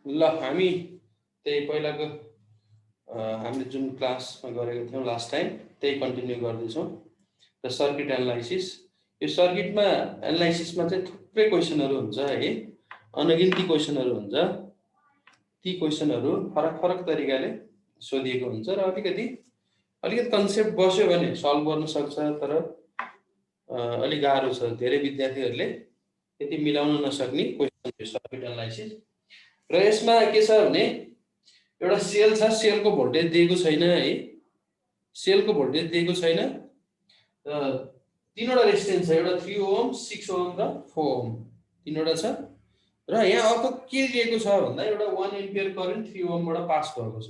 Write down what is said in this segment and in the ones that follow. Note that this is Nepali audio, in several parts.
ल हामी त्यही पहिलाको हामीले जुन क्लासमा गरेको थियौँ लास्ट टाइम त्यही कन्टिन्यू गर्दैछौँ र सर्किट एनालाइसिस। यो सर्किटमा एनालाइसिसमा चाहिँ थुप्रै क्वेसनहरू हुन्छ है, अनगिन्ती क्वेसनहरू हुन्छ। ती क्वेसनहरू फरक फरक तरिकाले सोधिएको हुन्छ र अलिकति कन्सेप्ट बस्यो भने सल्भ गर्न सक्छ, तर अलिक गाह्रो छ। धेरै विद्यार्थीहरूले त्यति मिलाउन नसक्ने क्वेसन हो सर्किट एनालाइसिस। र यसमा के छ भने एउटा सेल छ, सेलको भोल्टेज दिएको छैन है, सेलको भोल्टेज दिएको छैन र तीनवटा रेजिस्टेन्स छ, एउटा 3 ओम 6 ओम र 4 ओम, तीनवटा छ। र यहाँ अर्को के दिएको छ भन्दा एउटा 1 एम्पियर करेन्ट 3 ओमबाट पास भएको छ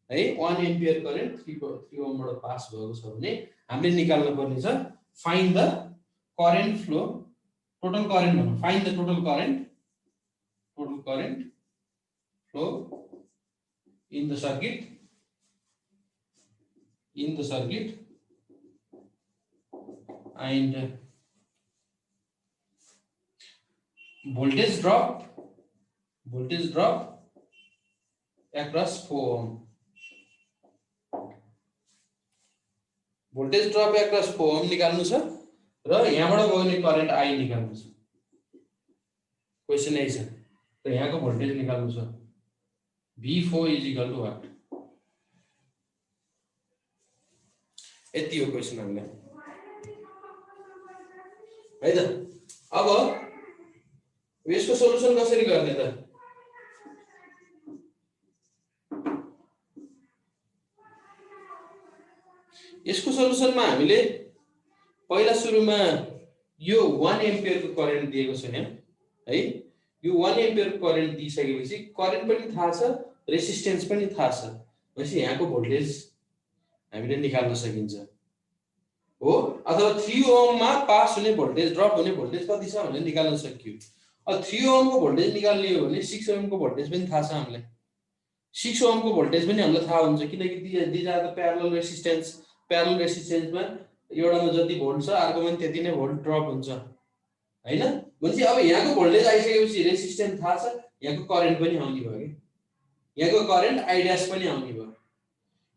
है। 1 एम्पियर करेन्ट 3 ओमबाट पास भएको छ भने हामीले निकाल्नु पर्ने छ find the current flow, total current भनौँ, find the total current flow in the circuit and voltage drop across 4 ohm, voltage drop across 4 ohm निकाल्नु छ र यहाँबाट बग्ने करेन्ट I निकाल्नु छ। क्वेशन यही छ। तो यहाँ को भोल्टेज निकाल्नु छ V4 is equal to what? यति हो क्वेशन हामीलाई है त। अब यसको सोलुसन कसरी गर्ने त? यसको सोलुसनमा हामीले पहिला सुरुमा यो 1 एम्पियर को करेन्ट दिएको छ यहाँ है। यो 1 एम्पियर करेन्ट दिइसकेपछि करेन्ट पनि थाहा छ, रेसिस्टेन्स पनि थाहा छ, भनेपछि यहाँको भोल्टेज हामीले निकाल्न सकिन्छ हो। अथवा 3 ओम मा पास हुने भोल्टेज, ड्रप हुने भोल्टेज कति छ भनेर निकाल्न सकियो। अब 3 ओम को भोल्टेज निकाल्ने हो भने 6 ओम को भोल्टेज पनि थाहा छ हामीलाई। 6 ओम को भोल्टेज पनि हामीलाई थाहा हुन्छ, किनकि these are the parallel resistance. Parallel रेसिस्टेन्समा एउटामा जति भोल्ट छ अर्कोमा पनि त्यति नै भोल्ट ड्रप हुन्छ हैन। भनेपछि अब यहाँको भोल्टेज आइसकेपछि रेसिस्टेन्स थाहा छ, यहाँको करेन्ट पनि आउने भयो कि, यहाँको करेन्ट I डैश पनि आउने भयो।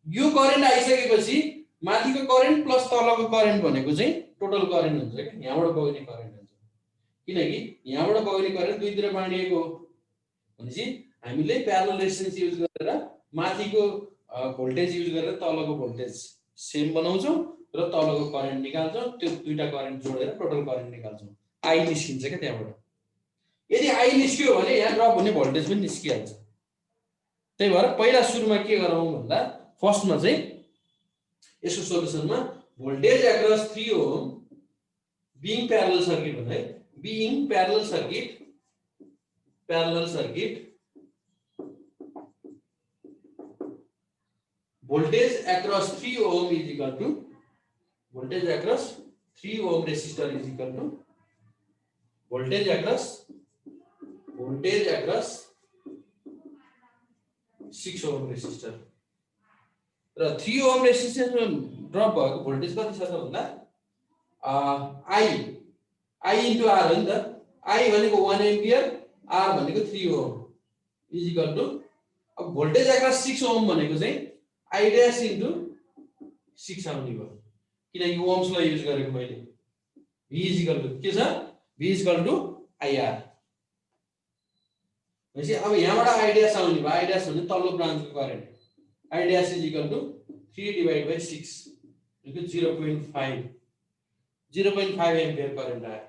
यो करेन्ट आइसकेपछि माथिको करेन्ट प्लस तलको करेन्ट भनेको चाहिँ टोटल करेन्ट हुन्छ के, यहाँबाट बग्ने करेन्ट हुन्छ। किनकि यहाँबाट बग्ने करेन्ट दुईतिर बाँडिएको हो भनेपछि हामीले प्यारलल रेजिस्टेन्स युज गरेर माथिको भोल्टेज युज गरेर तलको भोल्टेज सेम बनाउँछौँ र तलको करेन्ट निकाल्छौँ। त्यो दुईटा करेन्ट जोडेर टोटल करेन्ट निकाल्छौँ। I निस्किन्छ क्या त्यहाँबाट। यदि I निस्कियो भने यहाँ ड्रप हुने भोल्टेज पनि निस्किहाल्छ। त्यही भएर पहिला सुरुमा के गरौँ भन्दा फर्स्टमा चाहिँ यसको सोलुसनमा voltage across 3 ohm being parallel circuit भने being parallel circuit voltage across 3 ohm is equal to voltage across 3 ohm resistor is equal to voltage across 6 ohm resistor। र 3 ohm रेसिस्टेन्समा ड्रप भएको भोल्टेज कति छ त भन्दा I into R हो नि त। I भनेको 1 एम्पियर, R भनेको 3 ओम इज इक्वल टु, अब भोल्टेज एक्रस 6 ओम भनेको चाहिँ I डैश इन्टु 6 आउने भयो, किनकि ओम्सलाई युज गरेको मैले। V इज इक्वल टु के छ, V is equal to IR। भनेपछि अब यहाँबाट I डैश आउने भयो। I डैश भने तल्लो ब्रान्चको current, I dash is equal to 3 divide by 6 भनेको 0.5 एम्पियर करेन्ट आयो।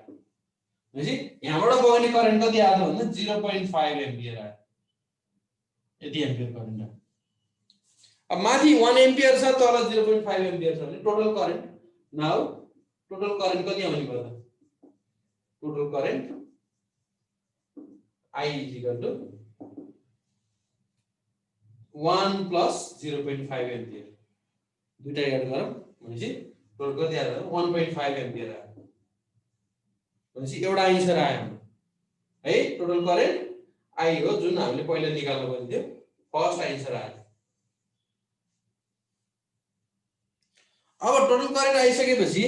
भनेपछि यहाँबाट बग्ने करेन्ट कति आयो भन्दा 0.5 एम्पियर आयो। यति एम्पियर करेन्ट आयो। अब माथि 1 एम्पियर छ, तल 0.5 एम्पियर छ भने total current now total current कति आउने भयो त? Total current I is equal to 1 plus 0.5 ampere. दुईटा एड गरौँ भनेपछि टोटल कति आयो? 1.5 एम्पियर आयो। भनेपछि एउटा आन्सर आयो है। टोटल करेन्ट I हो जुन हामीले पहिला निकाल्नु पर्ने थियो, फर्स्ट आन्सर आयो। अब टोटल करेन्ट आइसकेपछि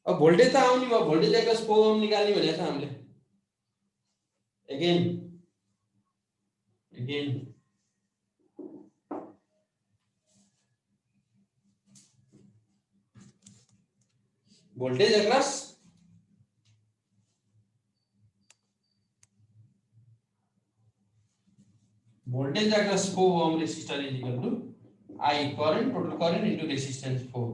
अब भोल्टेज त आउने भयो। भोल्टेज एक्रस 4 ओम निकाल्ने भनेको छ हामीले। Again again voltage across voltage across 4 ohm resistor is equal to I current total current into resistance 4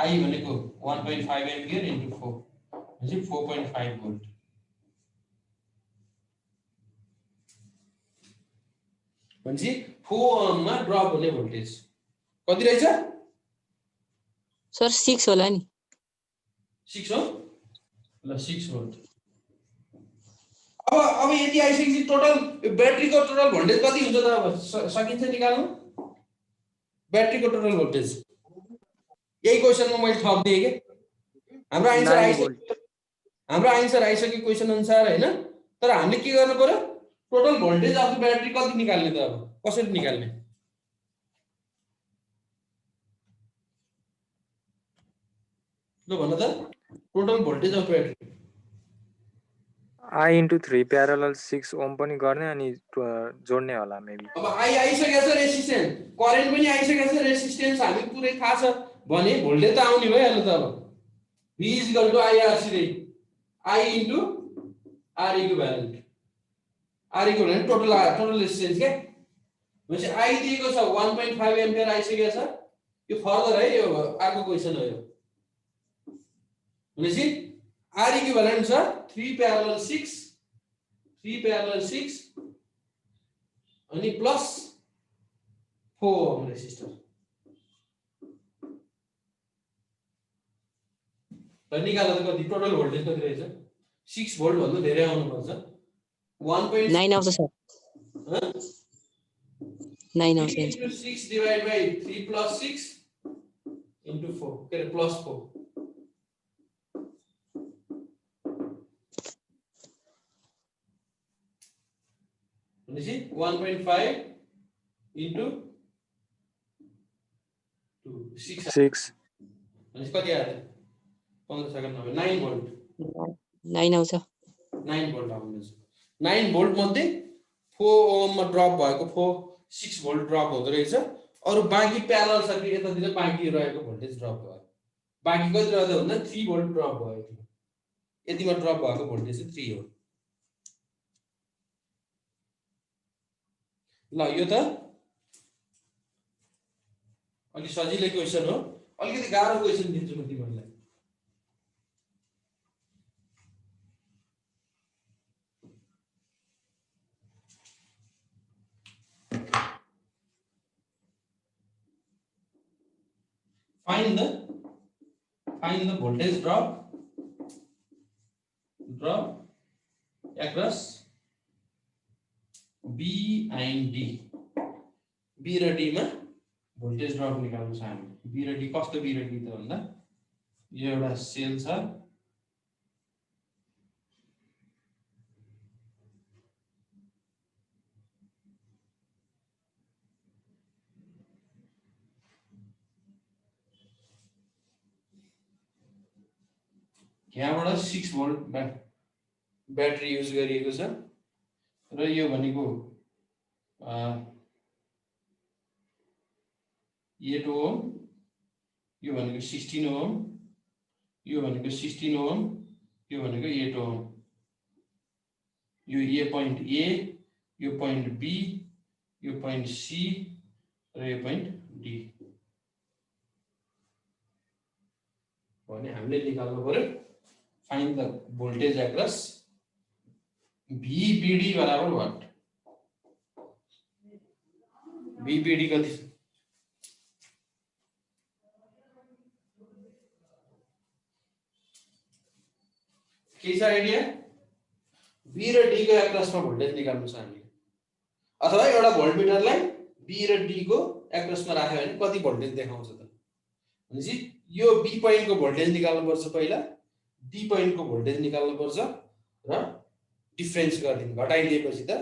I भनेको 1.5 ampere into 4 भनेपछि 4.5 volt भनेपछि 4 ohm मा ड्रप हुने भोल्टेज कति रहेछ सर 6 होला नि 6 हो ल 6 volt अब यति आइसकेपछि टोटल ब्याट्रीको टोटल भोल्टेज कति हुन्छ त अब सकिन्छ निकाल्नु ब्याट्रीको टोटल भोल्टेज यही क्वेशनमा मैले थप दिए के हाम्रो आन्सर आइसक्यो क्वेशन अनुसार हैन तर हामीले के गर्नु पर्यो total voltage of the battery कति निकाल्ने त अब कसरी निकाल्ने ल भन त total voltage of battery I into 3 parallel 6 ohm पनि गर्ने अनि जोड्ने होला मेबी अब आई आइसकेको छ रेसिस्टेन्स करेन्ट पनि आइसकेको छ रेसिस्टेन्स हामी पुरै थाहा छ भने भोल्टेज त आउने भइहाल्यो त अब V = IR सिधै I into R equivalent R equivalent total resistance के भनेपछि I दिएको छ 1.5 एम्पियर आइसकेको छ यो फर्दर है यो अर्को क्वेशन हो यो भनेपछि R इक्विभ्यालेन्ट छ 3 parallel 6 अनि प्लस 4 ओम रेसिस्टर र निकाल्दा त कति टोटल भोल्टेज कति रहेछ 6 भोल्ट भन्दा धेरै आउनु पर्छ 9 आउँछ सर 9 आउँछ 6 डिवाइड बाइ 3 plus 6 into 4 के प्लस 4 भनेपछि 1.5 into 2 6 भनेपछि कति आयो 15 सेकेन्ड नभए 9 भोल्ट 9 आउँछ 9 भोल्ट आउँछ 9 भोल्ट मध्ये 4 ओम मा ड्रप भएको 6 भोल्ट ड्रप हुँदै रहेछ अरु बाँकी प्यारलल सर्किट यतातिर बाँकी रहेको भोल्टेज ड्रप भयो बाँकी कति रहदै भन्दा 3 भोल्ट ड्रप भयो यतिमा ड्रप भएको भोल्टेज चाहिँ 3 हो ल यो त अलि सजिलै क्वेशन हो अलिकति गाह्रो क्वेशन दिन्छु म तिमीहरुलाई find the voltage drop across B and D B र D मा भोल्टेज ड्रप निकाल्नु छ हामी B र D कस्तो B र D त भन्दा यो एउटा सेल छ यहाँबाट 6 भोल्ट ब्याट्री युज गरिएको छ र यो भनेको 8 ओम यो भनेको 16 ओम यो भनेको 16 ओम यो भनेको 8 ओम यो ए पोइन्ट ए यो पोइन्ट बी यो पोइन्ट सी र यो पोइन्ट डी भने हामीले निकाल्नु पर्यो find the voltage across VBD बराबर what VBD कति के छ आइडिया B र D को एक्रोस मा भोल्टेज निकाल्नु छ हामीले अथवा एउटा भोल्टमिटरलाई B र D को एक्रोस मा राख्यो भने कति भोल्टेज देखाउँछ त भनेपछि यो B पोइन्ट को भोल्टेज निकाल्नु पर्छ पहिला D पोइन्ट को भोल्टेज निकाल्नु पर्छ र डिफरेन्स गर्दिनु घटाइदिएपछि त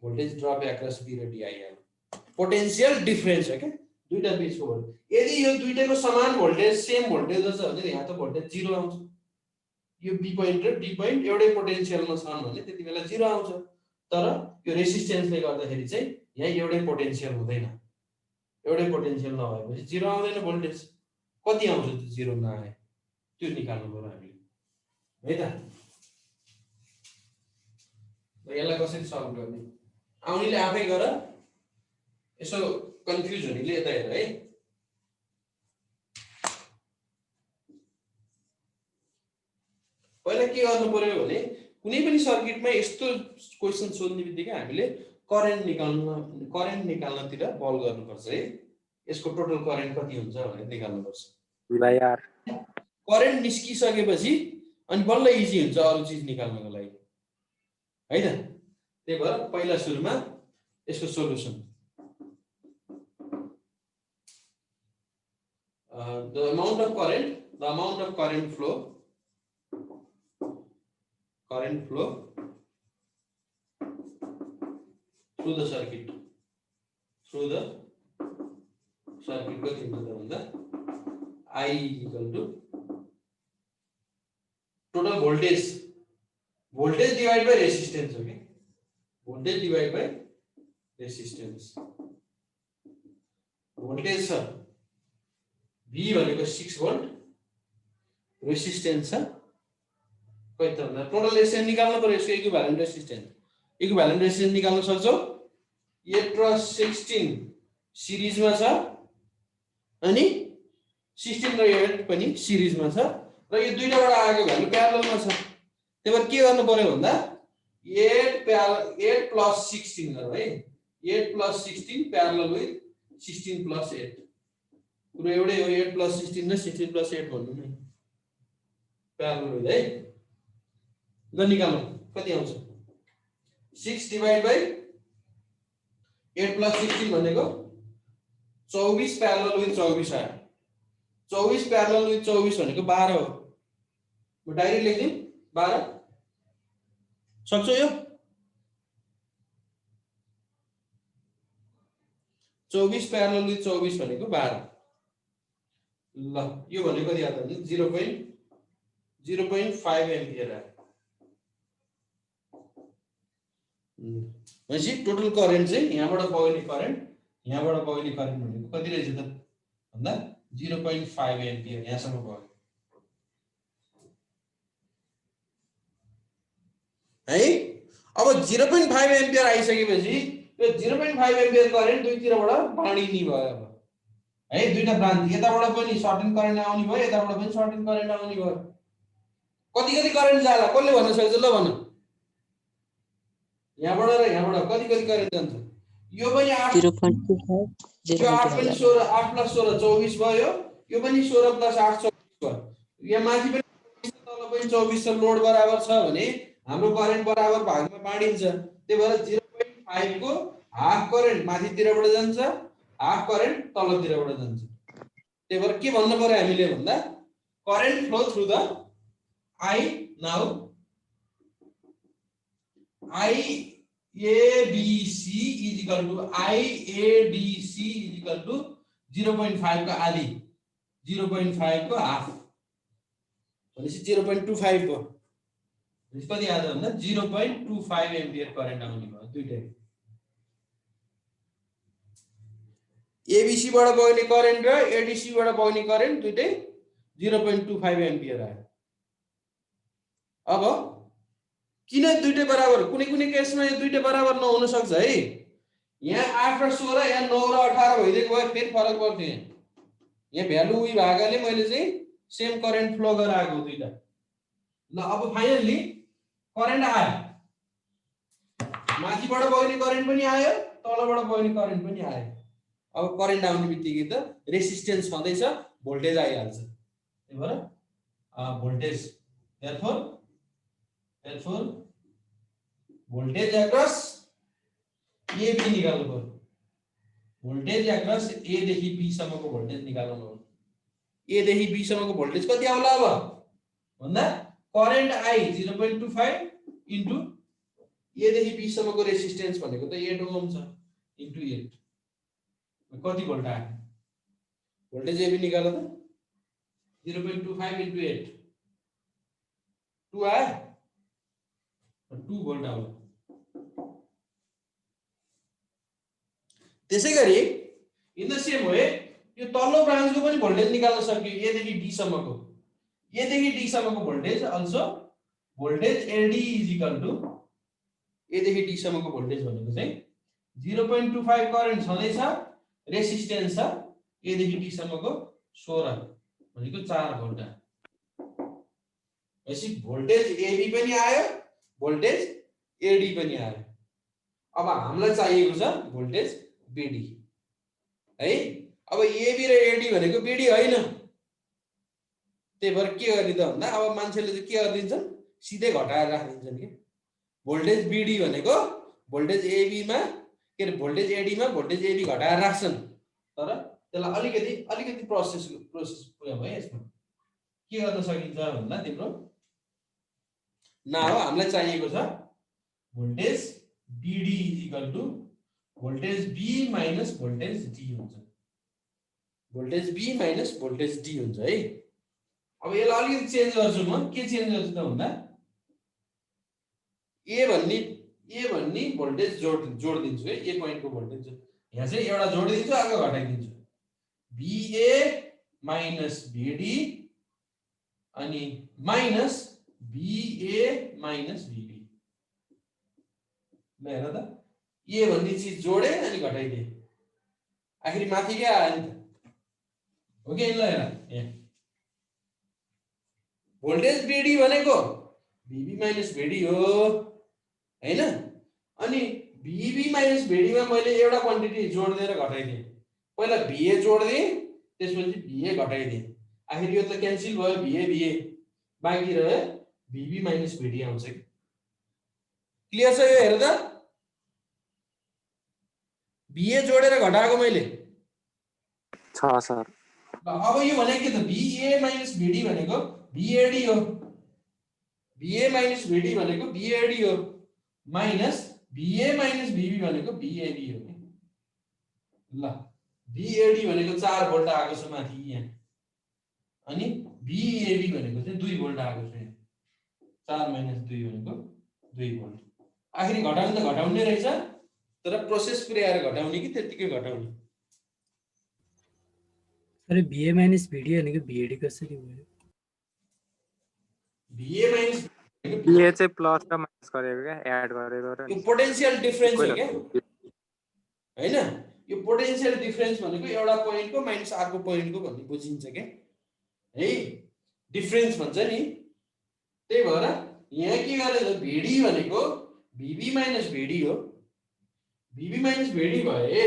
भोल्टेज ड्रप एक्रोस B र D आइहाल्यो पोटेन्शियल डिफरेन्स हो के दुईटा बीचको भोल्टेज यदि यो दुईटैको समान भोल्टेज सेम भोल्टेज छ भने यहाँ त भोल्टेज 0 आउँछ यो B पोइन्ट र D पोइन्ट एउटै पोटेन्शियलमा छन् भने त्यतिबेला 0 आउँछ तर यो रेसिस्टेन्सले गर्दाखेरि चाहिँ यहाँ एउटै पोटेन्सियल हुँदैन, एउटै पोटेन्सियल नभएपछि जिरो आउँदैन भोल्टेज। कति आउँछ त्यो जिरो नआए त्यो निकाल्नु पर्यो हामीले, है त। यसलाई कसरी सल्भ गर्ने, आउनेले आफै गर, यसो कन्फ्युज हुनेले यता हेर है। पहिला के गर्नु पर्यो भने कुनै पनि सर्किटमा यस्तो क्वेसन सोध्ने बित्तिकै हामीले करेन्ट निकाल्नतिर बल गर्नुपर्छ है। यसको टोटल करेन्ट कति हुन्छ भनेर निकाल्नुपर्छ। V/R करेन्ट निस्किसकेपछि अनि बल्ल इजी हुन्छ अरु चीज निकाल्नको लागि, है त। त्यही भएर पहिला सुरुमा यसको solution the amount of current flow through the circuit कति हुन्छ त भन्दा I equal to total voltage divided by resistance, okay? Voltage divided by resistance. Voltage छ V भनेको 6 volt, रेसिस्टेन्स छ कति त भन्दा टोटल रेसिस्टेन्स निकाल्नु पर्यो। यसको इक्विभ्यालेन्ट रेसिस्टेन्स निकाल्न सक्छौ। 8 र 16 सिरिजमा छ अनि 16 र 8 पनि सिरिजमा छ र यो दुईटाबाट आएको भ्यालु प्यारललमा छ। त्यही भएर के गर्नु पर्यो भन्दा 8 प्लस 16 गर्नु है। 8 प्लस 16 प्यारलल विथ 16 प्लस 8 कुरो एउटै हो। 8 प्लस 16 र 16 प्लस 8 भन्नु नि प्यारलल विथ है। ल निकाल्नु कति आउँछ 6 डिवाइड बाइ 8 प्लस 16 भनेको 24 प्यारलल विथ 24 आयो। 24 प्यारलल विथ 24 भनेको 12 हो। म डाइरेक्ट लेख्दिम 12 सक्छौ यो 24 प्यारलल विथ 24 भनेको 12। ल यो भनेको कति आयो त 0.5 एम्पियर आयो। भनेपछि टोटल करेन्ट चाहिँ यहाँबाट बग्ने करेन्ट भनेको कति रहेछ त भन्दा 0.5 एम्पियर यहाँसम्म बग्यो है। अब 0.5 एम्पियर आइसकेपछि यो 0.5 एम्पियर करेन्ट दुईतिरबाट बाँडिने भयो अब है। दुईटा ब्रान्च यताबाट पनि सर्टेन करेन्ट आउने भयो, यताबाट पनि सर्टेन करेन्ट आउने भयो। कति करेन्ट जाला कसले भन्न सक्छ ल भन। यहाँबाट र यहाँबाट कति करेन्ट जान्छ। यो पनि 8 यो 8 पनि 16 8 प्लस 16 24 भयो। यो पनि 16 प्लस 8 24 भयो। यहाँ माथि पनि तल पनि 24 लोड बराबर छ भने हाम्रो करेन्ट बराबर भागमा बाँडिन्छ। त्यही भएर 0.5 को हाफ करेन्ट माथितिरबाट जान्छ, हाफ करेन्ट तलतिरबाट जान्छ। त्यही भएर के भन्नु पर्यो हामीले भन्दा current flow through the IABC is equal to IADC is equal to 0.5 को आधी 0.5 को हाफ भनेपछि 0.25 को कति आयो भन्दा 0.25 एम्पियर करेन्ट आउने भयो दुईटै। एबीसी बाट बग्ने करेन्ट र एडीसी बाट बग्ने करेन्ट दुईटै 0.25 एम्पियर आयो। अब किन दुईटै बराबर, कुनै केसमा यो दुईटै बराबर नहुन सक्छ है। यहाँ 8 र 16 यहाँ 9 र 18 भइदिएको भए फेरि फरक पर्थ्यो। यहाँ भ्यालु उही भएकाले मैले चाहिँ सेम करेन्ट फ्लो गराएको दुईटा। ल अब फाइनली करेन्ट आयो, माथिबाट बग्ने करेन्ट पनि आयो, तलबाट बग्ने करेन्ट पनि आयो। अब करेन्ट आउने बित्तिकै त रेसिस्टेन्स छँदैछ, भोल्टेज आइहाल्छ। त्यही भएर voltage therefore voltage across AB निकाल्नु पर्यो। भोल्टेज across A देखि B सम्मको भोल्टेज निकाल्नु पर्यो। A देखि B सम्मको भोल्टेज कति आउला अब भन्दा करेन्ट I 0.25 इन्टु A देखि B सम्मको रेसिस्टेन्स भनेको त 8 ओम छ इन्टु 8 कति भोल्ट आयो। भोल्टेज AB निकाल्नु त 0.25 इन्टु 8 2 आयो 2 भोल्ट आउला। त्यसैगरी इन द सेम वे यो तल्लो ब्रान्चको पनि भोल्टेज निकाल्न सक्यो ए देखि डी सम्मको ए देखि डी सम्मको voltage also voltage AD is equal to A देखि डी सम्मको भोल्टेज भनेको चाहिँ 0.25 करेन्ट छँदैछ रेसिस्टेन्स छ ए देखि डी सम्मको 16 भनेको 4 भोल्ट यसै भोल्टेज एबी पनि आयो भोल्टेज एडी पनि आयो अब हामीलाई चाहिएको छ भोल्टेज बीडी है अब एबी र एडी भनेको बीडी हैन त्यही भएर के गर्ने त भन्दा अब मान्छेले चाहिँ के गर्दिन्छन् सिधै घटाएर राख्दिन्छन् के भोल्टेज बीडी भनेको भोल्टेज एबी मा के रे भोल्टेज एडी मा भोल्टेज एबी घटाएर राख्छन् तर त्यसलाई अलिकति प्रोसेस पुरा भयो यसमा के गर्न सकिन्छ भन्दा तिम्रो न हो हामीलाई चाहिएको छ voltage BD is equal to voltage B minus voltage D हुन्छ voltage B minus voltage D हुन्छ है अब यसलाई अलिकति चेन्ज गर्छु म के चेन्ज गर्छु त भन्दा ए भन्ने भोल्टेज जोड दिन्छु है ए पोइन्टको भोल्टेज यहाँ चाहिँ एउटा जोड दिन्छु अर्को घटाइदिन्छु बीए माइनस बीडी अनि माइनस बीए माइनस बीडी ल हेर त ए भन्ने चीज जोडे अनि घटाइदिए आखिरी माथि के आयो नि त हो कि ल हेर यहाँ भोल्टेज बीडी भनेको बीबी माइनस बीडी हो हैन अनि बीबी माइनस बीडी मा मैले एउटा क्वान्टिटी जोड दिएर घटाइदिए पहिला बीए जोड दिए त्यसपछि बीए घटाइदिए आखिर यो त क्यान्सल भयो बीए बाँकी रह्यो बीबी माइनस बीडी आउँछ कि क्लियर छ यो हेर त बीए जोडेर घटाएको मैले छ सर अब यो भनेको के त बीए माइनस बीडी भनेको बीएडी हो बीए माइनस बीडी भनेको बीएडी हो माइनस बीए माइनस बीबी भनेको बीएबी हो ल बीएडी भनेको 4 भोल्ट आएको छ माथि यहाँ अनि बीएबी भनेको चाहिँ 2 भोल्ट आएको छ यहाँ 4 माइनस 2 भनेको 2 भोल्ट आखिरी घटाउने त घटाउने रहेछ तर प्रोसेस पुर्याएर घटाउने कि त्यतिकै घटाउने सर बीए माइनस बीडी भनेको बीएडी कसरी भयो बीए माइनस बीए चाहिँ प्लस र माइनस गरेको क्या एड गरेको र यो पोटेन्शियल डिफरेन्स हो क्या हैन यो पोटेन्शियल डिफरेन्स भनेको एउटा पोइन्टको माइनस अर्को पोइन्टको भन्ने बुझिन्छ के है डिफरेन्स भन्छ नि त्यही भएर यहाँ के गरे बीडी भनेको बीबी माइनस बीडी हो बीबी माइनस बीडी भए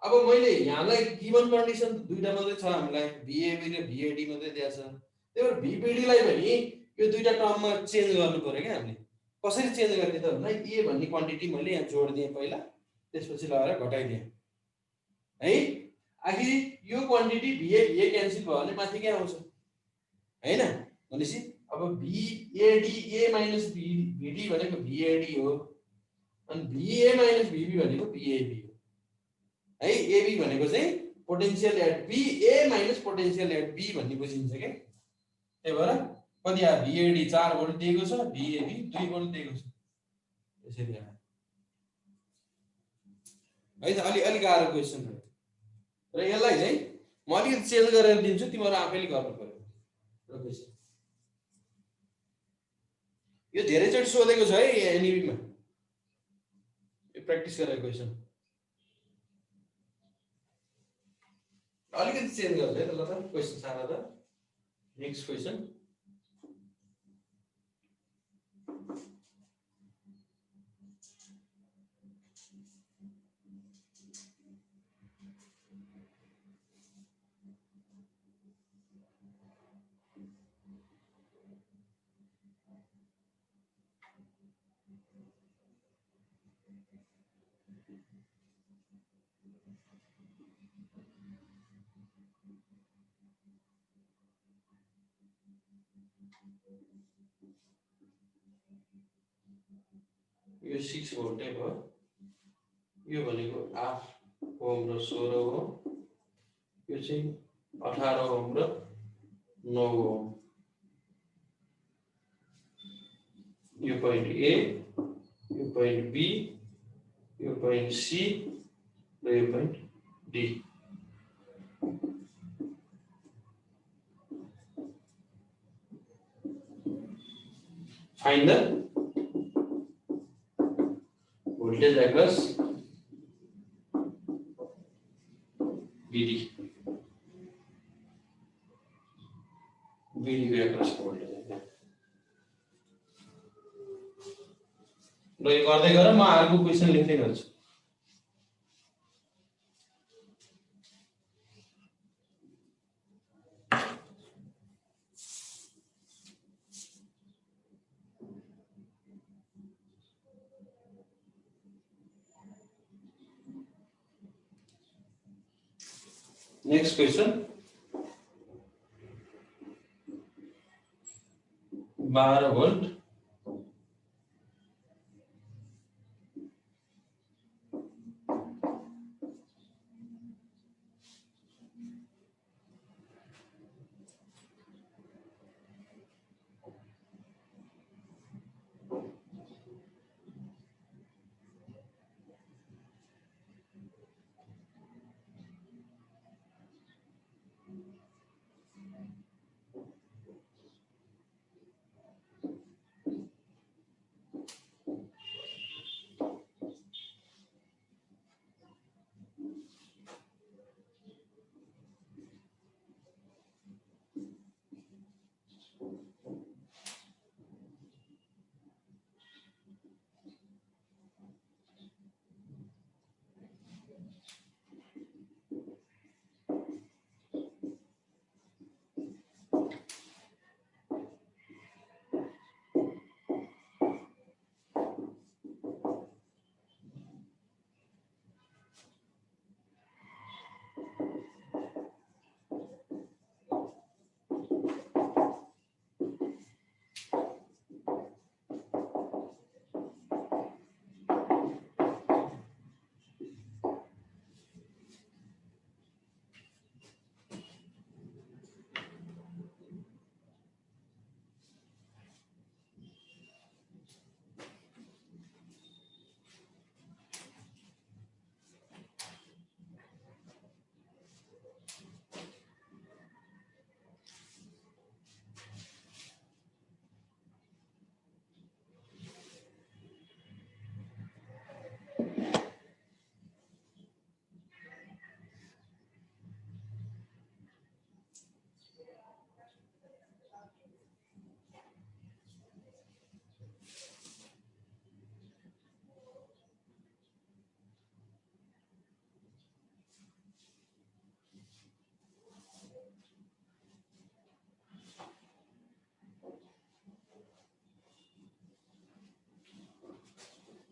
अब मैले यहाँलाई गिवन कन्डिसन दुईटा मात्रै छ हामीलाई बीएबी र बीएडी मात्रै दिएको छ त्यही भएर बीबीडी लाई पनि यो दुईटा टर्ममा चेन्ज गर्नु पर्यो के हामीले कसरी चेन्ज गर्ने त भन्दा ए भन्ने क्वान्टिटी मैले यहाँ जोड दिएँ पहिला त्यसपछि लगाएर घटाइदिएँ है आखिर यो क्वान्टिटी बीए क्यान्सल भयो भने माथि के आउँछ हैन भनेपछि अब बीएडी ए माइनस बीडी भनेको बीएडी हो अनि बीए माइनस बीबी भनेको बीएबी हो है एबी भनेको चाहिँ potential at B A minus potential at B भन्ने बुझिन्छ के त्यही भएर कति आयो बीएडी 4 भोल्ट दिएको छ बीएबी 2 भोल्ट दिएको छ यसरी आयो है त अलि गाह्रो क्वेशन हो र यसलाई चाहिँ म अलिकति चेन्ज गरेर दिन्छु तिमीहरु आफैले गर्नु पर्यो र क्वेशन यो धेरै चोटि सोधेको छ है एनईबी मा यो प्र्याक्टिस गरेको क्वेशन अलिकति चेन्ज गर्छ है त ल त क्वेशन सारा त नेक्स्ट क्वेशन यो 6 भोल्ट भयो यो भनेको 8 ओम र 16 ओम यो चाहिँ 18 ओम र 9 ओम यो पोइन्ट ए यो पोइन्ट बी यो पोइन्ट सी र यो point D find the voltage across BD को across voltage ल यो गर्दै गर म अर्को क्वेशन लेख्दै गर्छु Next question. 12 volt.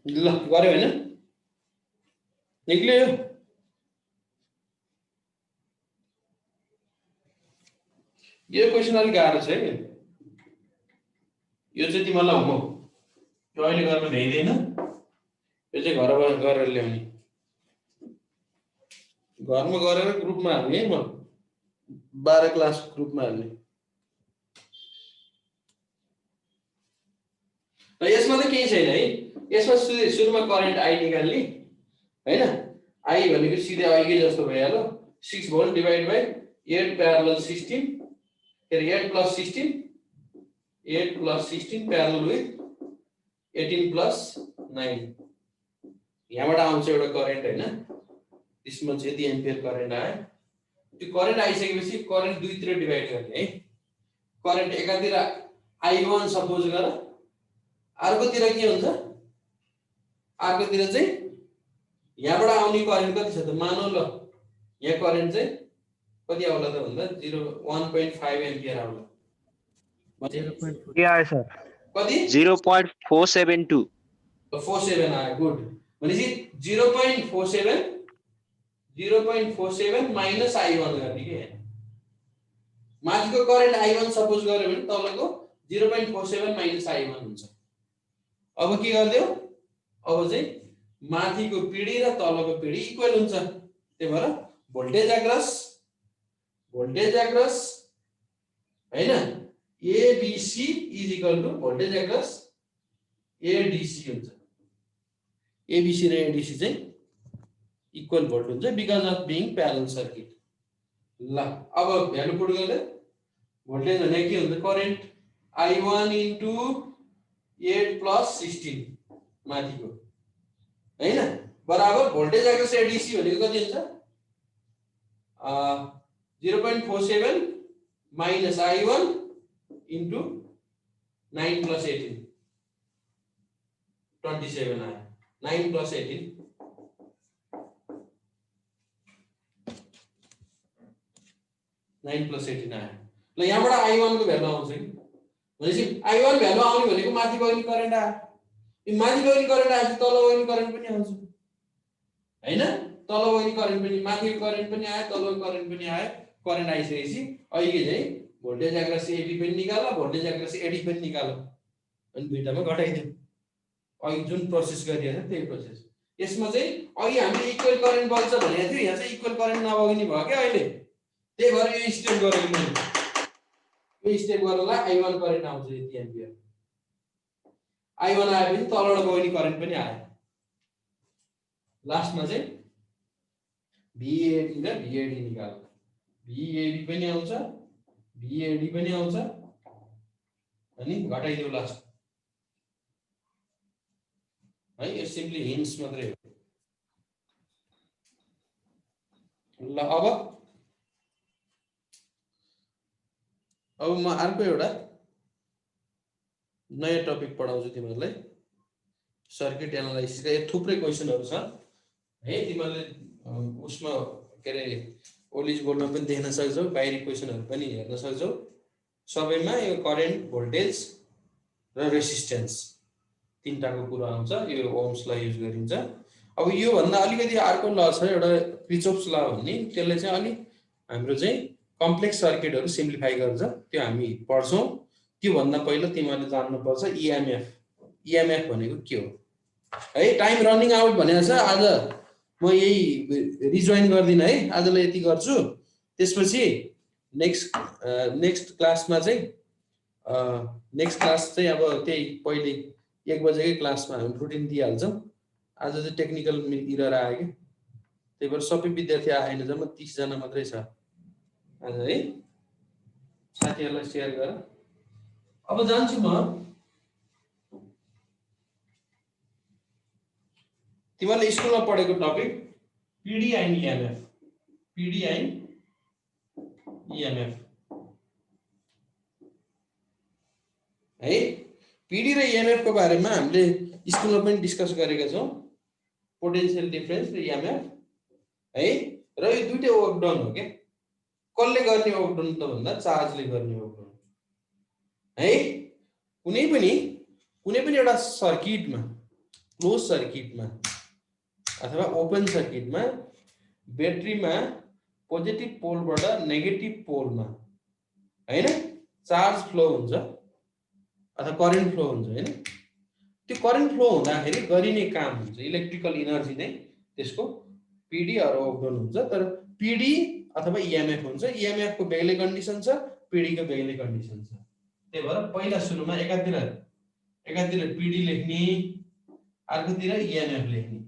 ल गरे हैन निक्ल्यो यो क्वेशन अलि गाह्रो छ है यो चाहिँ तिमीलाई होमवर्क यो अहिले गर्न भ्याइदैन यो चाहिँ घरमा गरेर ल्याउने घरमा गरेर ग्रुपमा हाल्ने है म 12 क्लास ग्रुपमा हाल्ने र यसमा त केही छैन है यसमा सुरुमा करेन्ट आई निकाल्ने हैन आई भनेको सिधै आइकै जस्तो भइहाल्यो 6 भोल्ट डिवाइड बाइ 8 प्यारलल 16 फेरि 8 प्लस 16 प्यारलल विथ 18 प्लस 9 यहाँबाट आउँछ एउटा करेन्ट हैन त्यसमा चाहिँ यति एम्पियर करेन्ट आयो त्यो करेन्ट आइसकेपछि करेन्ट दुईतिर डिवाइड गर्ने है करेन्ट एकातिर I1 सपोज गर अर्कोतिर के हुन्छ अर्कोतिर चाहिँ यहाँबाट आउने करेन्ट कति छ त मानौ ल यहाँ करेन्ट चाहिँ कति आउला त भन्दा 1.5 एम्पियर आउला 0.4 के आयो सर कति 0.472 47 आयो गुड भनेपछि 0.47 माइनस I1 गर्ने के माथिको करेन्ट I1 सपोज गर्यो भने तलको 0.47 माइनस I1 हुन्छ अब के गर्दियौ अब चाहिँ माथिको पिडी र तलको पिडी इक्वल हुन्छ त्यही भएर भोल्टेज अक्रस हैन ABC is equal to voltage across ADC हुन्छ ABC र ADC चाहिँ इक्वल भोल्ट हुन्छ because of being parallel circuit. ल अब भ्यालु पुट गर्दा भोल्टेज भने के हुन्छ करेन्ट I1 इन्टु 8 प्लस 16 माथिको हैन बराबर भोल्टेज एक्रोस एडीसी भनेको कति हुन्छ 0.47 माइनस I1 इन्टु 9 प्लस 18 27 आयो 9 प्लस 18 9 प्लस 18 आयो। ल यहाँबाट I1 को भ्यालु आउँछ कि भनेपछि I1 भ्यालु आउने भनेको माथि बग्ने करेन्ट आयो। यो माथि बग्ने करेन्ट आएपछि तल बग्ने करेन्ट पनि आउँछ हैन तल बग्ने करेन्ट पनि माथिको करेन्ट पनि आयो तलको करेन्ट पनि आयो। करेन्ट आइसकेपछि अहिले चाहिँ भोल्टेज एक्रोस एबी पनि निकाल भोल्टेज एक्रोस एडी पनि निकाल अनि दुईटामा घटाइदियो। अहिले जुन प्रोसेस गरिएको छ त्यही प्रोसेस। यसमा चाहिँ अहिले हामीले इक्वल करेन्ट बग्छ भनेको थियो यहाँ चाहिँ इक्वल करेन्ट नबग्ने भयो क्या अहिले। त्यही भएर यो स्टेप गरेको मैले यो स्टेप गर्नलाई I1 करेन्ट आउँछ यति एम्पियर। I1 आएपछि तलबाट बग्ने करेन्ट पनि आयो। लास्टमा चाहिँ VAD र VAD निकाल्नु। VAD पनि आउँछ VAD पनि आउँछ अनि घटाइदियो लास्ट है। यो सिम्पली हिन्ट्स मात्रै हो। ल अब म अर्को एउटा नयाँ टपिक पढाउँछु तिमीहरूलाई सर्किट एनालाइसिसका। यो थुप्रै क्वेसनहरु छ है तिमीहरूले उसमा के रे ओलिज बोर्डमा पनि देख्न सक्छौ बाहिरी क्वेसनहरु पनि हेर्न सक्छौ। सबैमा यो करेन्ट भोल्टेज र रेसिस्टेन्स तीनटाको कुरा आउँछ। यो ओम्स ल युज गरिन्छ। अब यो भन्दा अलिकति अर्को ल छ एउटा क्रिचोफ्स ल भन्ने त्यसले चाहिँ अलि हाम्रो चाहिँ कम्प्लेक्स सर्किटहरु सिम्प्लिफाई गर्छ त्यो हामी पढ्छौं। त्यो भन्दा पहिला तिमीहरूले जान्नुपर्छ EMF। EMF भनेको के हो है। टाइम रनिङ आउट भनेको छ। आज म यही रिजोइन गर्दिन है आजलाई यति गर्छु। त्यसपछि नेक्स्ट क्लासमा चाहिँ नेक्स्ट क्लास चाहिँ अब त्यही पहिले 1 बजेकै क्लासमा हामी रुटिन दिइहाल्छौं। आज चाहिँ टेक्निकल इरर आयो के त्यही भएर सबै विद्यार्थी आएन जम्मा 30 जना मात्रै छ आज है। साथीहरुलाई शेयर गर। अब जान्छु म तिमीहरूले स्कुलमा पढेको topic PD and EMF। PD and EMF है। PD र EMF को बारेमा हामीले स्कुलमा पनि डिस्कस गरेका छौं। पोटेन्शियल डिफरेन्स र EMF है। र यो दुईटै वर्क डन हो के। कसले गर्ने वर्क डन त भन्दा चार्जले गर्ने वर्क डन है। कुनै पनि एउटा सर्किटमा क्लोज सर्किटमा अथवा ओपन सर्किटमा ब्याट्रीमा पोजिटिभ पोलबाट नेगेटिभ पोलमा हैन चार्ज फ्लो हुन्छ अथवा करेन्ट फ्लो हुन्छ हैन। त्यो करेन्ट फ्लो हुँदाखेरि गरिने काम हुन्छ इलेक्ट्रिकल एनर्जी नै त्यसको PD अर वर्क डन हुन्छ। तर PD अथवा EMF हुन्छ। EMF को बेग्लै कन्डिसन छ PD को बेग्लै कन्डिसन छ। त्यही भएर पहिला सुरुमा एकातिर PD लेख्ने अर्कोतिर EMF लेख्ने।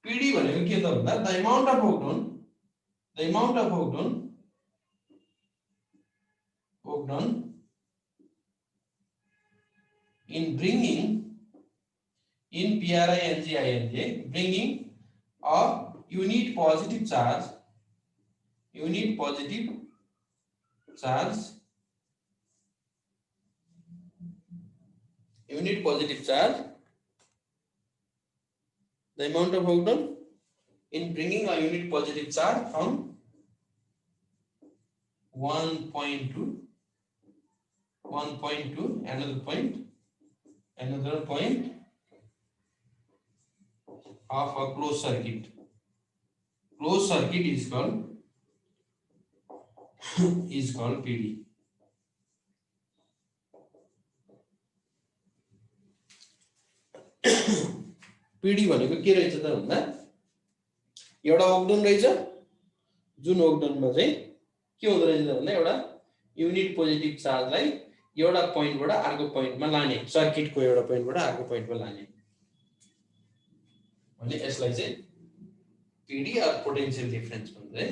PD भनेको के त भन्दा the amount of work done in bringing in PRINGINJ bringing a unit positive charge the amount of work done in bringing a unit positive charge from 1 point to another point of a closed circuit. Closed circuit is called PD. PD भनेको के रहेछ त भन्दा एउटा वर्कडन रहेछ जुन वर्कडनमा चाहिँ के हुँदो रहेछ भन्दा एउटा युनिट पोजिटिभ चार्जलाई एउटा पोइन्टबाट अर्को पोइन्टमा लाने, सर्किटको एउटा पोइन्टबाट अर्को पोइन्टमा लाने भने यसलाई चाहिँ पिडी अर पोटेन्शियल डिफरेन्स भन्छ है।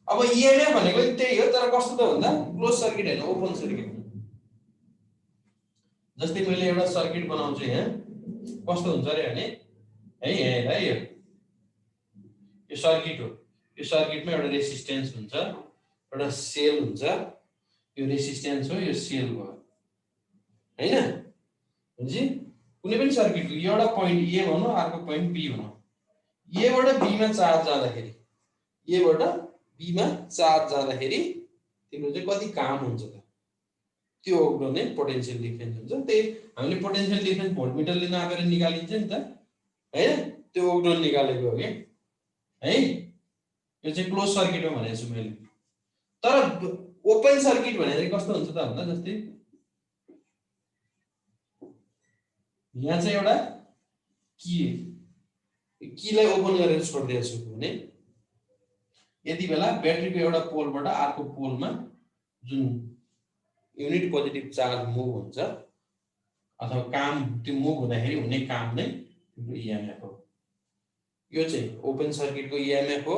अब इएमएफ भनेको त्यही हो, तर कस्तो त भन्दा क्लोज सर्किट हैन, ओपन सर्किट। जस्तै मैले एउटा सर्किट बनाउँछु यहाँ, कस्तो हुन्छ रे भने है यहाँ है यो सर्किट हो, यो सर्किटमा एउटा रेसिस्टेन्स हुन्छ, एउटा सेल हुन्छ, यो रेसिस्टेन्स हो, यो सेल भयो हैन। भनेपछि कुनै पनि सर्किटको एउटा पोइन्ट ए भनौँ, अर्को पोइन्ट बी भनौँ, ए बाट बी मा चार्ज जाँदाखेरि, ए बाट बी मा चार्ज जाँदाखेरि तिम्रो चाहिँ कति काम हुन्छ त, त्यो हो नै पोटेन्शियल डिफरेन्स हुन्छ। त्यही हामीले पोटेन्शियल डिफरेन्स भोल्टमिटरले नापेर निकालिन्छ नि त हैन, त्यो ओक्टोन निकालेको हो के है। यो चाहिँ क्लोज सर्किट हो भनेको छु मैले। तर ओपन सर्किट भनेर कस्तो हुन्छ त भन्दा जस्तै यहाँ चाहिँ एउटा कीलाई ओपन गरेर छोडिदिएको छु भने यति बेला ब्याट्रीको एउटा पोलबाट अर्को पोलमा जुन युनिट पोजिटिभ चार्ज मुभ हुन्छ अथवा काम, त्यो मुभ हुँदाखेरि हुने काम नै तिम्रो इएमएफ हो। यो चाहिँ ओपन सर्किटको इएमएफ हो,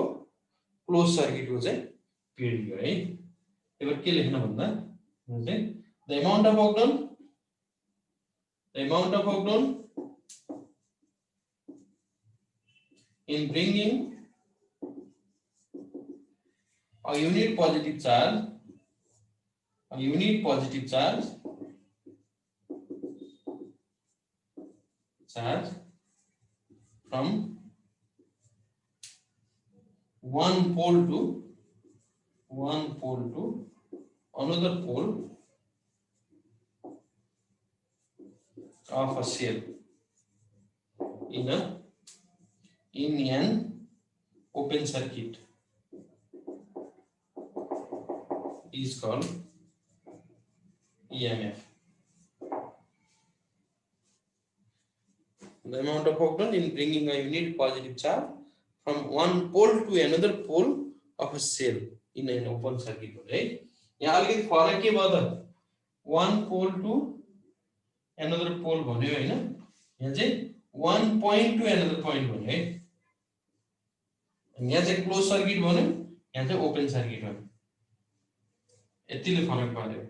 क्लोज सर्किटको चाहिँ पिडी हो है। अब के लेख्न भन्दा चाहिँ the amount of octane, the amount of octone in bringing a unit positive charge, from one pole to another pole of a cell in an open circuit is called EMF. The amount of octone in bringing a unit positive charge from one pole to another pole of a cell in an open circuit, right? यहाँ अलिकति फरक के भयो त, one pole to another pole भन्यो हैन, यहाँ चाहिँ one point to another point भन्यो है। यहाँ चाहिँ क्लोज सर्किट भन्यो, यहाँ चाहिँ ओपन सर्किट भन्यो, यतिले फरक पर्यो।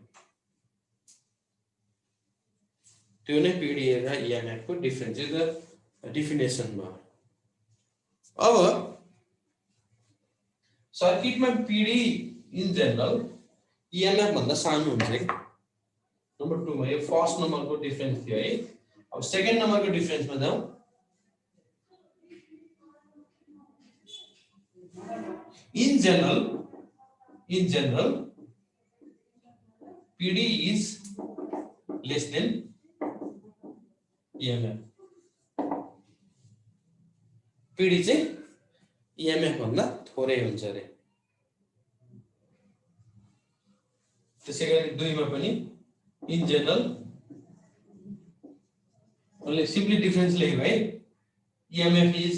त्यो नै पिडी र इएमएफ को डिफरेन्स इज द डेफिनेसन भयो। अब सर्किटमा पिडी इन जनरल इएमएफ भन्दा सानो हुन्छ है। नम्बर 2 मा यो फर्स्ट नम्बरको डिफरेन्स थियो है। अब सेकेन्ड नम्बरको डिफरेन्समा जाउँ। In general, PD is less than EMF. PD चाहिँ EMF भन्दा थोरै हुन्छ रे। त्यसैगरी 2 मा पनि in general only simply difference लेखेको है। EMF is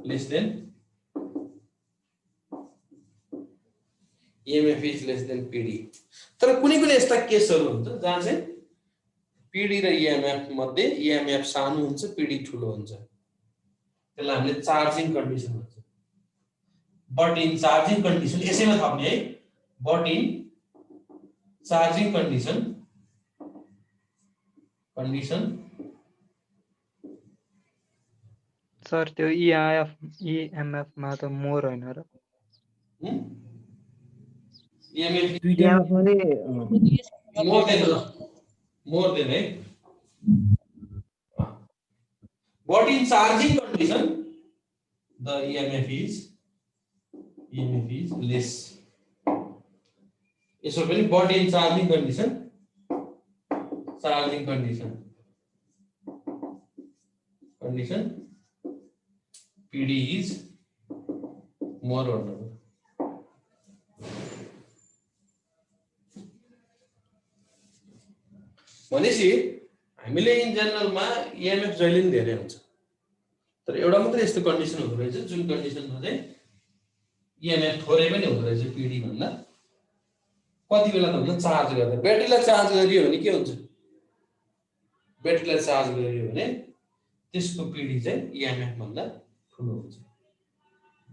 less than PD। तर कुनै कुनै यस्ता केसहरु हुन्छ जहाँ चाहिँ PD र EMF मध्ये EMF सानो हुन्छ, PD ठूलो हुन्छ। त्यसलाई हामीले चार्जिङ कन्डिसन भन्छ। बट इन चार्जिङ कन्डिसन यसैमा थप्ने है। But in charging condition sir त्यो EMF मा त मोर हैन र? EMF more than है। But in charging condition, the EMF is less. यसो पनि but in charging condition PD is more or less. भनेपछि हामीले इन जनरलमा EMF जहिले पनि धेरै हुन्छ। तर एउटा मात्र यस्तो कन्डिसन हुँदो रहेछ जुन कन्डिसनमा चाहिँ इएमएफ थोरै पनि हुँदो रहेछ पिडी भन्दा कति बेला त भन्दा चार्ज गर्दा ब्याट्रीलाई चार्ज गरियो भने के हुन्छ ब्याट्रीलाई चार्ज गरियो भने त्यसको पिडी चाहिँ इएमएफ भन्दा ठुलो हुन्छ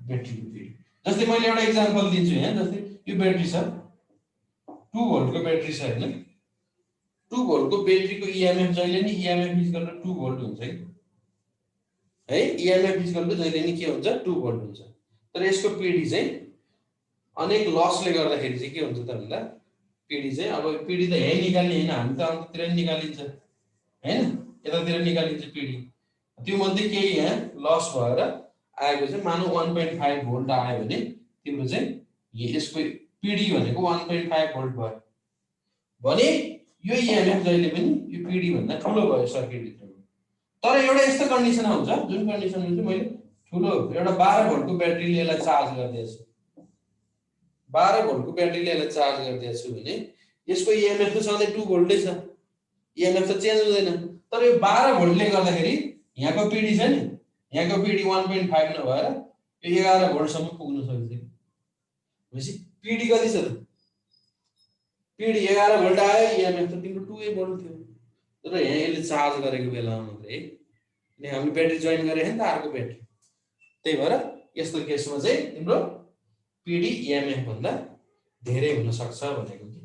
ब्याट्रीको पिडी जस्तै मैले एउटा एक्जाम्पल दिन्छु यहाँ जस्तै यो ब्याट्री छ 2 भोल्टको ब्याट्री छ हैन 2 भोल्टको ब्याट्रीको इएमएफ जहिले नि EMF is equal to 2 volt हुन्छ है इएमएफ इज इक्वल टु जहिले नि के हुन्छ 2 भोल्ट हुन्छ तर यसको पिडी चाहिँ अनेक लसले गर्दाखेरि चाहिँ के हुन्छ त भन्दा पिडी चाहिँ अब पिडी त यही निकाल्ने हैन हामी त अन्ततिर निकालिन्छ हैन यतातिर निकालिन्छ पिडी त्यो मध्ये केही यहाँ लस भएर आएको चाहिँ मानौ 1.5 भोल्ट आयो भने तिम्रो चाहिँ यसको पिडी भनेको 1.5 भोल्ट भयो भने यो इएमएफ जहिले पनि यो पिडी भन्दा ठुलो भयो सर्किट भित्रमा तर एउटा यस्तो कन्डिसन आउँछ जुन कन्डिसनमा चाहिँ मैले ठुलो एउटा 12 भोल्टको ब्याट्रीले यसलाई चार्ज गर्दैछु 12 भोल्टको ब्याट्रीले यसलाई चार्ज गर्दैछु भने यसको इएमएफ त सधैँ 2 भोल्टै छ इएमएफ त चेन्ज हुँदैन तर यो 12 भोल्टले गर्दाखेरि यहाँको पिडी छ नि यहाँको पिडी 1.5 नभएर यो 11 भोल्टसम्म पुग्न सक्छ भनेपछि पिडी कति छ त पिडी 11 भोल्ट आयो इएमएफ त तिम्रो 2 भोल्ट थियो तर यहाँ यसले चार्ज गरेको बेलामा मात्रै अनि हामी ब्याट्री जोइन गरे हैन त अर्को ब्याट्री त्यही भएर यस्तो केसमा चाहिँ तिम्रो पिडी इएमएफ भन्दा धेरै हुन सक्छ भनेको के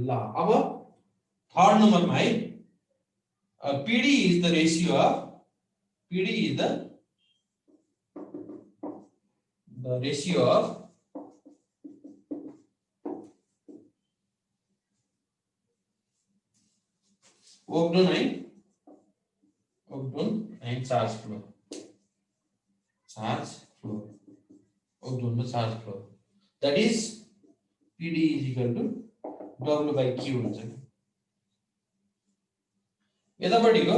ल अब थर्ड नम्बरमा है पिडी इज द रेशियो अफ पिडी is the ratio of work done and charge flow work done with charge flow that is PD is equal to W by Q हुन्छ यतापट्टिको